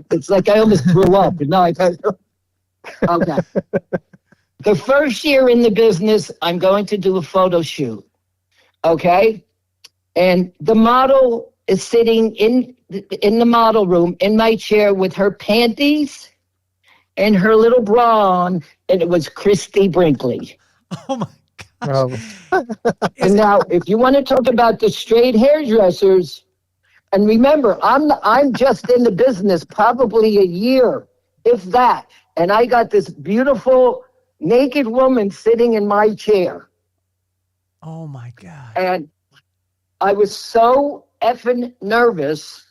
it's like I almost grew up. Okay. The first year in the business, I'm going to do a photo shoot. Okay? And the model is sitting in the model room in my chair with her panties and her little bra on, and it was Christy Brinkley. Oh, my gosh. Oh. And now, if you want to talk about the straight hairdressers, and remember, I'm just in the business probably a year, if that, and I got this beautiful naked woman sitting in my chair. Oh my God. And I was so effing nervous.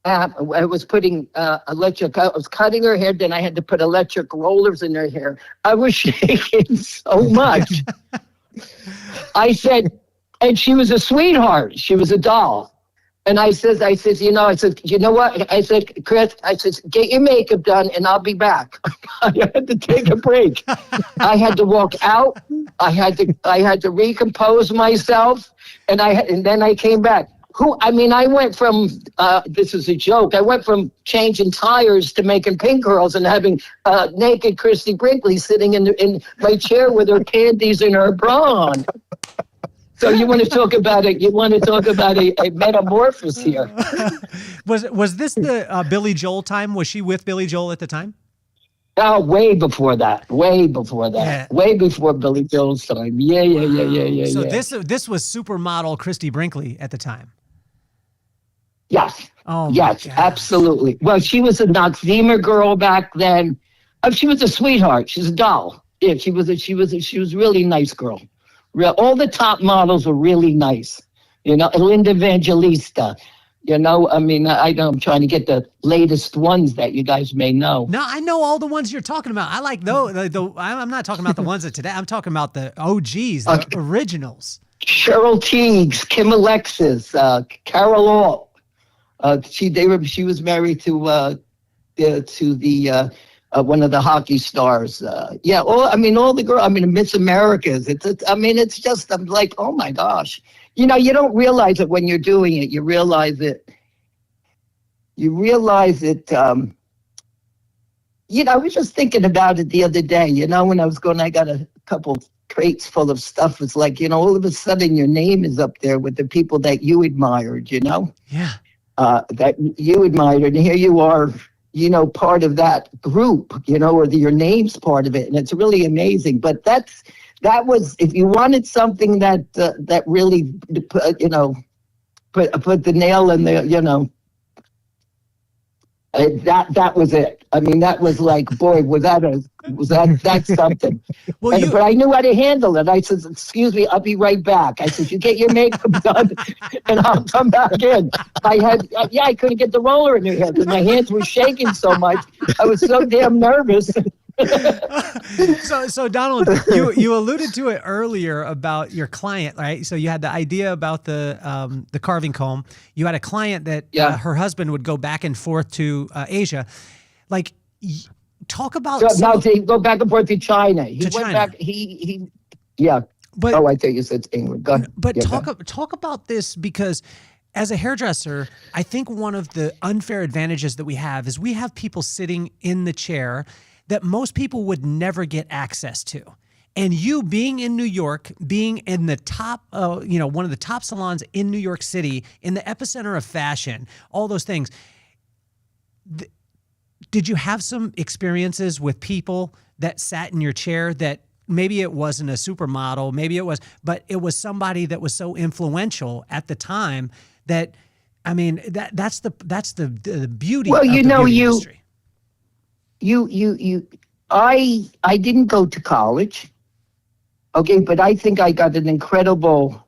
I was putting I was cutting her hair, then I had to put electric rollers in her hair. I was shaking so much. I said, and she was a sweetheart. She was a doll. And I said, you know what? I said, Chris, get your makeup done and I'll be back. I had to take a break. I had to walk out. I had to recompose myself, and then I came back. I went from, this is a joke, I went from changing tires to making pink girls and having naked Christy Brinkley sitting in my chair with her panties and her bra on. So you want to talk about it? You want to talk about a metamorphosis here? Was this the Billy Joel time? Was she with Billy Joel at the time? Oh, way before that. Way before that. Yeah. Way before Billy Joel's time. Yeah. So this was supermodel Christy Brinkley at the time. Yes. Oh, yes, absolutely. Well, she was a Noxemer girl back then. She was a sweetheart. She's a doll. Yeah, she was a really nice girl. All the top models were really nice. Linda Evangelista. I'm trying to get the latest ones that you guys may know. No, I know all the ones you're talking about. I like those. I'm not talking about the ones of today. I'm talking about the OGs, the originals. Cheryl Teagues, Kim Alexis, Carol Alt. She was married to the one of the hockey stars. All the girls. Miss Americas. It's just, I'm like, oh my gosh. You don't realize it when you're doing it. You realize it. I was just thinking about it the other day. When I was going, I got a couple crates full of stuff. It's like, all of a sudden your name is up there with the people that you admired. Yeah. That you admired, and here you are. Part of that group, or your name's part of it. And it's really amazing. But that was, if you wanted something that really, put the nail in the, that was it. That was like, boy, that's something. But I knew how to handle it. I said, excuse me, I'll be right back. I said, you get your makeup done and I'll come back in. I couldn't get the roller in your head because my hands were shaking so much. I was so damn nervous. So Donald, you alluded to it earlier about your client, right? So you had the idea about the carving comb. You had a client that her husband would go back and forth to Asia. Like, talk about to go back and forth to China. He went China. back. Yeah. But, I thought you said England. Go ahead. But talk about this, because as a hairdresser, I think one of the unfair advantages that we have is we have people sitting in the chair that most people would never get access to. And you being in New York, being in the top, one of the top salons in New York City, in the epicenter of fashion, all those things. Did you have some experiences with people that sat in your chair that maybe it wasn't a supermodel, but it was somebody that was so influential at the time that, that's the beauty of the beauty industry. I didn't go to college, okay, but I think I got an incredible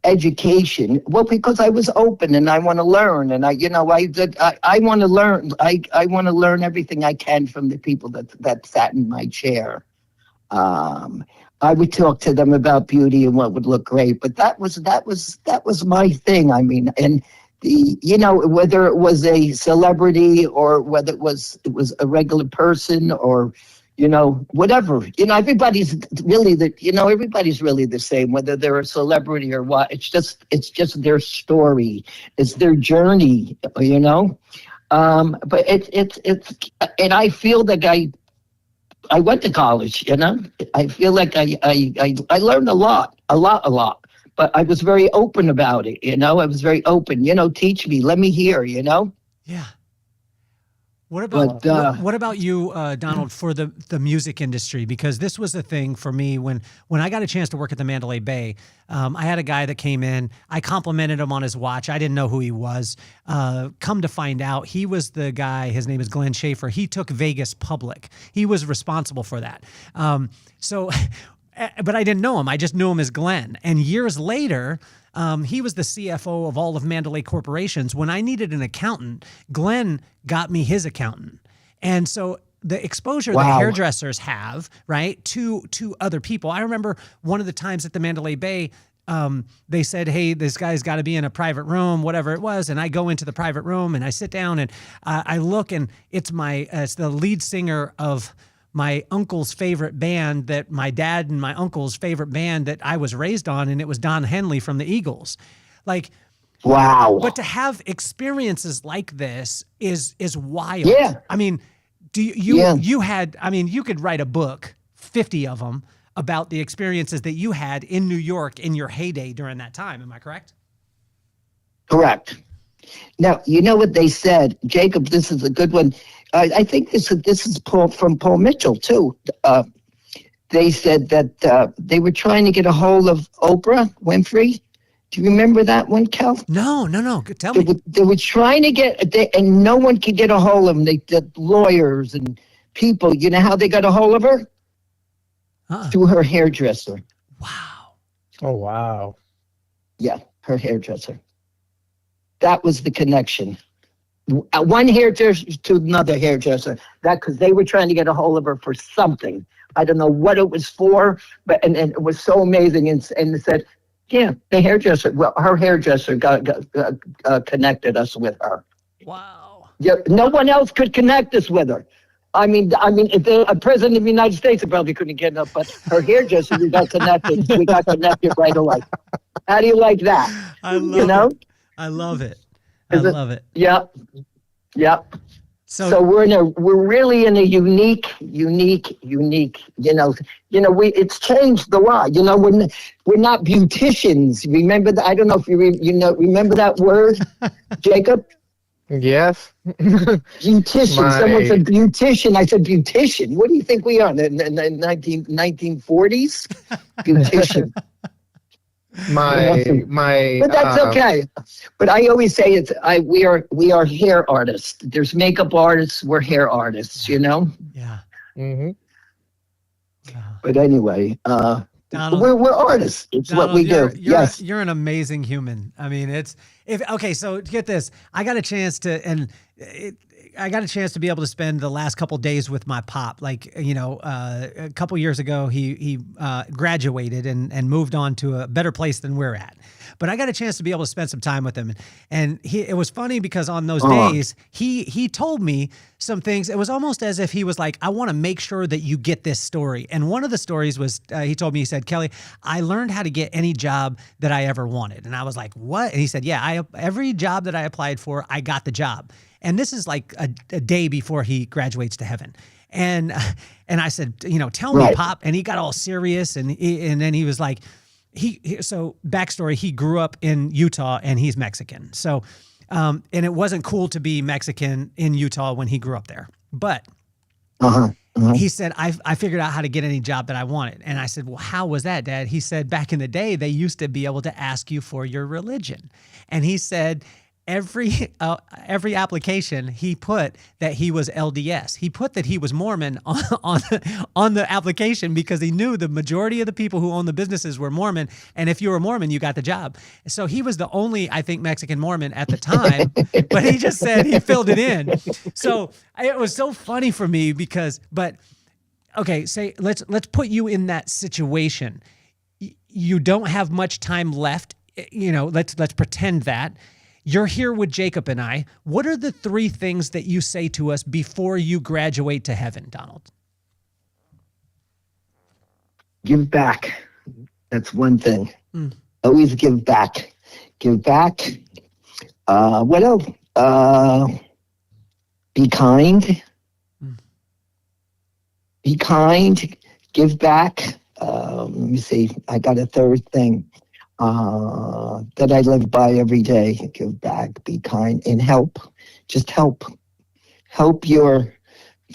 education. Well, because I was open and I want to learn, and I want to learn. I want to learn everything I can from the people that sat in my chair. I would talk to them about beauty and what would look great, but that was my thing. And whether it was a celebrity or whether it was a regular person or, whatever, everybody's really everybody's really the same, whether they're a celebrity or what. It's just their story. It's their journey, But it's and I feel like I went to college, I feel like I learned a lot. But I was very open about it, I was very open, teach me, let me hear, Yeah. What about you, Donald, for the music industry? Because this was a thing for me when I got a chance to work at the Mandalay Bay. I had a guy that came in. I complimented him on his watch. I didn't know who he was. Come to find out, he was the guy. His name is Glenn Schaefer. He took Vegas public. He was responsible for that. But I didn't know him. I just knew him as Glenn. And years later, he was the CFO of all of Mandalay corporations. When I needed an accountant, Glenn got me his accountant. And so the exposure that hairdressers have, right, to other people. I remember one of the times at the Mandalay Bay, they said, hey, this guy's got to be in a private room, whatever it was. And I go into the private room and I sit down and I look, and it's the lead singer of my uncle's favorite band, that my dad and my uncle's favorite band that I was raised on. And it was Don Henley from the Eagles. Like, wow. but to have experiences like this is wild. Yeah. I mean, you had, I mean, you could write a book, 50 of them, about the experiences that you had in New York in your heyday during that time. Am I correct? Correct. Now, you know what they said, Jacob, this is a good one. I think this is from Paul Mitchell too. They said that they were trying to get a hold of Oprah Winfrey. Do you remember that one, Cal? No. Tell me. They were trying to and no one could get a hold of them. They did lawyers and people. You know how they got a hold of her? Through her hairdresser. Wow. Oh, wow. Yeah, her hairdresser. That was the connection. One hairdresser to another hairdresser. That because they were trying to get a hold of her for something. I don't know what it was for, but and it was so amazing. And they said, yeah, the hairdresser. Well, her hairdresser got connected us with her. Wow. Yeah, no one else could connect us with her. I mean, if a president of the United States probably couldn't get enough, but her hairdresser, we got connected. We got connected right away. How do you like that? I love it. I love it. I love it. Yep. So we're really in a unique. It's changed a lot. We're not beauticians. Remember that? I don't know if you remember that word, Jacob. Yes. Beautician. Someone said beautician. I said beautician. What do you think we are in the 1940s? Beautician. But that's okay. But I always say we are hair artists. There's makeup artists. We're hair artists. Yeah. Mm-hmm. But anyway, Donald, we're artists. It's Donald, what we do. Yes, you're an amazing human. I mean, so get this. I got a chance to be able to spend the last couple days with my pop. Like, a couple years ago, he graduated and moved on to a better place than we're at. But I got a chance to be able to spend some time with him. And it was funny because on those days, he told me some things. It was almost as if he was like, I want to make sure that you get this story. And one of the stories was, he told me, he said, Kelly, I learned how to get any job that I ever wanted. And I was like, what? And he said, yeah, every job that I applied for, I got the job. And this is like a day before he graduates to heaven. And I said, tell me, Pop. And he got all serious. And then he was like, so backstory, he grew up in Utah and he's Mexican. So, and it wasn't cool to be Mexican in Utah when he grew up there. But he said, I figured out how to get any job that I wanted. And I said, well, how was that, Dad? He said, back in the day, they used to be able to ask you for your religion. And he said, every application he put that he was LDS. He put that he was Mormon on the application because he knew the majority of the people who own the businesses were Mormon, and if you were Mormon, you got the job. So he was the only, I think, Mexican Mormon at the time, but he just said he filled it in. So it was so funny for me okay, say let's put you in that situation. You don't have much time left. Let's pretend that. You're here with Jacob and I. What are the 3 things that you say to us before you graduate to heaven, Donald? Give back. That's one thing. Always give back. Give back. What else? Be kind. Be kind. Give back. Let me see. I got a 3rd thing. That I live by every day. Give back, be kind, and help. Just help. Help your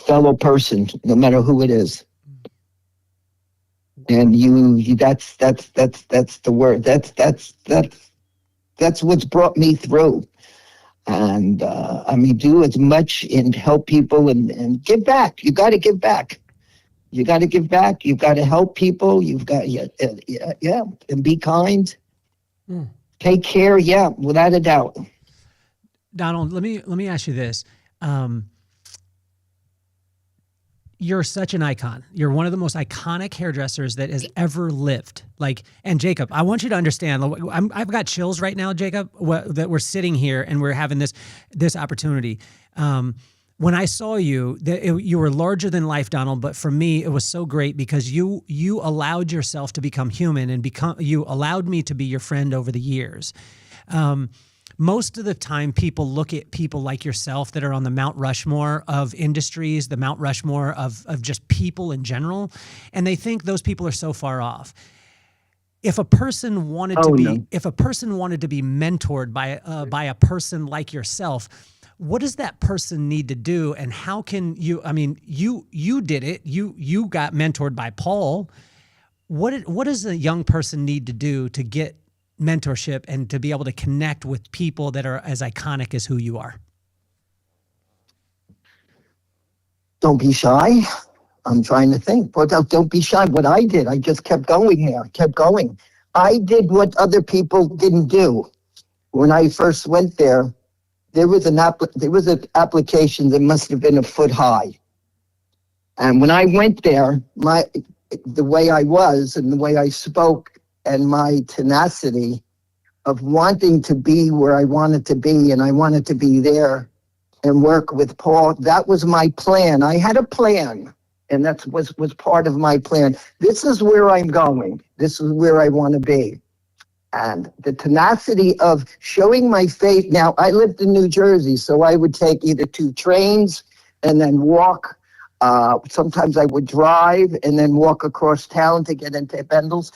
fellow person, no matter who it is. And that's the word. That's what's brought me through. And do as much and help people and give back. You got to give back. You got to give back. You've got to help people. You've got, and be kind. Take care. Yeah, without a doubt. Donald, let me ask you this. you're such an icon. You're one of the most iconic hairdressers that has ever lived. Like, and Jacob, I want you to understand. I've got chills right now, Jacob, that we're sitting here and we're having this opportunity. When I saw you, you were larger than life, Donald. But for me, it was so great because you allowed yourself to become human and you allowed me to be your friend over the years. Most of the time, people look at people like yourself that are on the Mount Rushmore of industries, the Mount Rushmore of just people in general, and they think those people are so far off. If a person wanted to be mentored by a person like yourself, what does that person need to do, and how can you? I mean, you did it. You got mentored by Paul. What does a young person need to do to get mentorship and to be able to connect with people that are as iconic as who you are? Don't be shy. I'm trying to think. But don't be shy. What I did, I just kept going there, kept going. I did what other people didn't do. When I first went there, there was an application that must have been a foot high. And when I went there, the way I was and the way I spoke and my tenacity of wanting to be where I wanted to be, and I wanted to be there and work with Paul, that was my plan. I had a plan, and that was part of my plan. This is where I'm going. This is where I want to be. And the tenacity of showing my faith. Now, I lived in New Jersey, so I would take either 2 trains and then walk. Sometimes I would drive and then walk across town to get into Bendel's.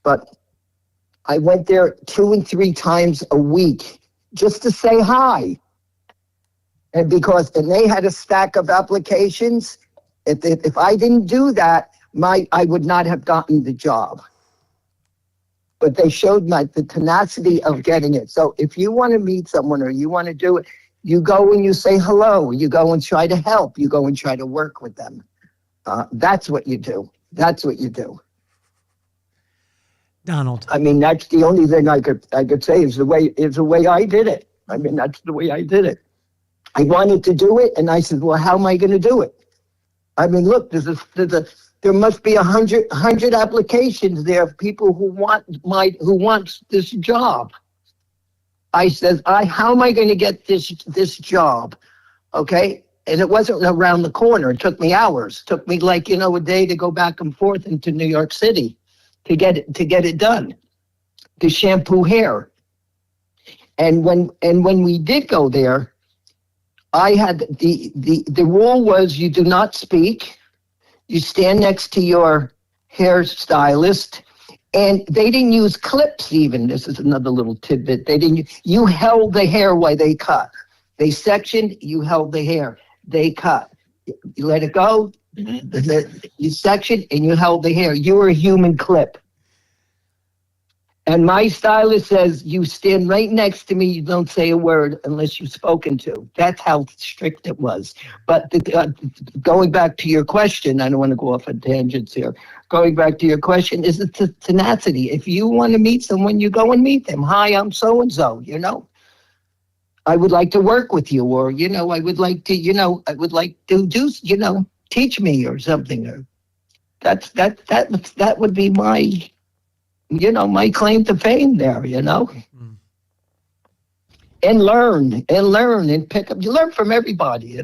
But I went there 2 and 3 times a week just to say hi. And they had a stack of applications. If I didn't do that, I would not have gotten the job. But they showed the tenacity of getting it. So if you want to meet someone or you want to do it, you go and you say hello. You go and try to help. You go and try to work with them. That's what you do. That's what you do. Donald. I mean, that's the only thing I could say is the way I did it. I mean, that's the way I did it. I wanted to do it, and I said, well, how am I going to do it? I mean, look, there must be 100 applications there of people who want this job. I said, how am I going to get this job? Okay. And it wasn't around the corner. It took me hours. It took me a day to go back and forth into New York City to get it done, to shampoo hair. And when we did go there, I had the rule was you do not speak. You stand next to your hairstylist, and they didn't use clips even. This is another little tidbit. You held the hair while they cut. They sectioned, you held the hair. They cut. You let it go, you sectioned, and you held the hair. You were a human clip. And my stylist says, you stand right next to me, you don't say a word unless you're spoken to. That's how strict it was. But going back to your question, I don't want to go off on tangents here. Going back to your question, is the tenacity. If you want to meet someone, you go and meet them. Hi, I'm so-and-so, I would like to work with you, or, I would like to do, teach me or something. Or that would be my... my claim to fame there, and learn and pick up. You learn from everybody,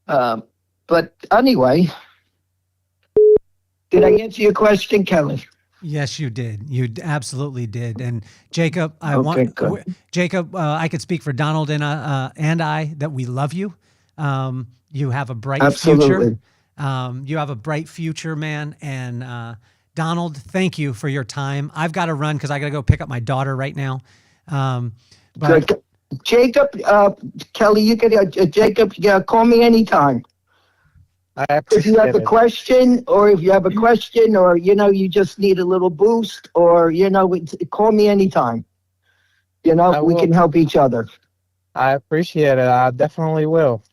But anyway, did I answer your question, Kelly? Yes, you did. You absolutely did. And Jacob, I could speak for Donald and I that we love you. You have a bright future. You have a bright future, man. And Donald, thank you for your time. I've got to run because I got to go pick up my daughter right now. But Jacob, Kelly, you can Jacob, call me anytime. If you have a question, or you just need a little boost, or call me anytime. We can help each other. I appreciate it. I definitely will.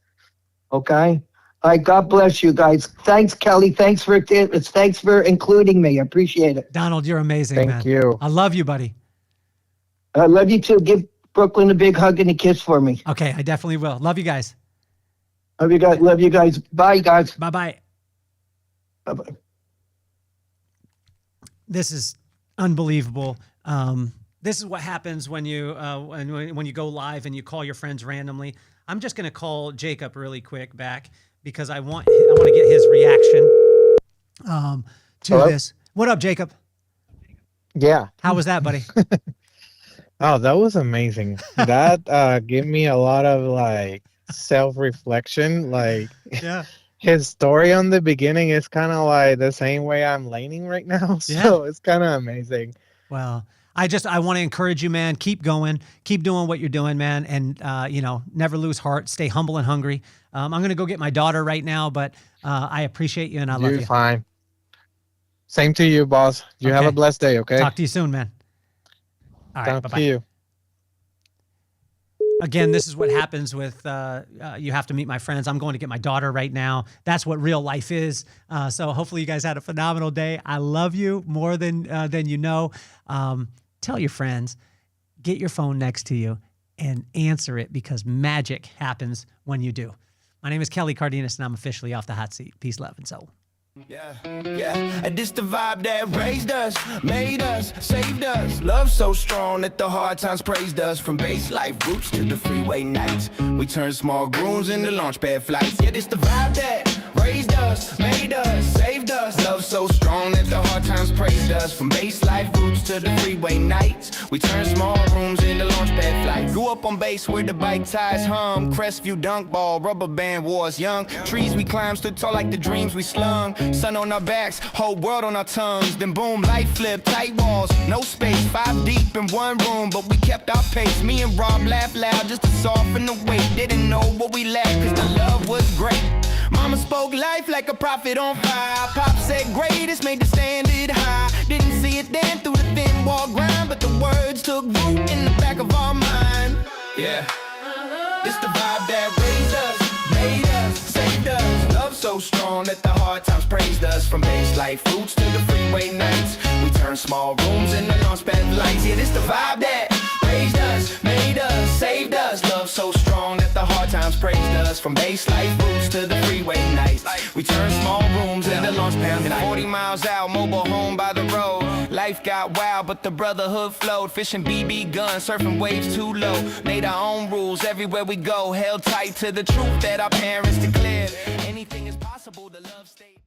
Okay. All right, God bless you guys. Thanks, Kelly. Thanks for including me. I appreciate it. Donald, you're amazing, man. Thank you. I love you, buddy. I love you too. Give Brooklyn a big hug and a kiss for me. Okay, I definitely will. Love you guys. Love you guys. Love you guys. Bye, guys. Bye-bye. Bye-bye. This is unbelievable. This is what happens when you when you go live and you call your friends randomly. I'm just going to call Jacob really quick back because I want to get his reaction to Hello? this. What up, Jacob? Yeah. How was that, buddy? Oh, that was amazing. That gave me a lot of like self-reflection. Like Yeah. his story on the beginning is kind of like the same way I'm leaning right now. So it's kind of amazing. Well, I want to encourage you, man. Keep going. Keep doing what you're doing, man. And, never lose heart. Stay humble and hungry. I'm going to go get my daughter right now, but I appreciate you and I love You're you. fine. Same to you, boss. You have Okay. a blessed day, okay? Talk to you soon, man. All right, Talk bye-bye. to you. Again, this is what happens with you have to meet my friends. I'm going to get my daughter right now. That's what real life is. So hopefully you guys had a phenomenal day. I love you more than you know. Tell your friends, get your phone next to you and answer it because magic happens when you do. My name is Kelly Cardenas and I'm officially off the hot seat. Peace, love, and soul. Yeah, and this the vibe that raised us, made us, saved us. Love so strong that the hard times praised us. From base life roots to the freeway nights, we turn small grooves into launch pad flights. Yeah, this the vibe that raised us, made us, saved us. Love so strong that the hard times praised us. From base life roots to the freeway nights, we turn small rooms into launch pad flights. Grew up on base where the bike ties hum, Crestview dunk ball, rubber band wars young. Trees we climbed stood tall like the dreams we slung. Sun on our backs, whole world on our tongues. Then boom, light flip, tight walls, no space. 5 deep in one room, but we kept our pace. Me and Rob laughed loud just to soften the weight. Didn't know what we lacked, cause the love was great. Mama spoke life like a prophet on fire. Pop said greatest made the standard high. Didn't see it then through the thin wall grind, but the words took root in the back of our mind. Yeah, it's the vibe that raised us, made us, saved us. Love so strong that the hard times praised us. From base life roots to the freeway nights, we turn small rooms into launch pad lights. Yeah, this the vibe that raised us, made us, saved us. Love so strong that the hard times praised us. From base life roots to the freeway nights, we turn small rooms into launch pad lights. 40 miles out, mobile home by the road. Life got wild, but the brotherhood flowed. Fishing BB guns, surfing waves too low. Made our own rules everywhere we go. Held tight to the truth that our parents declared. Anything is possible, the love stayed.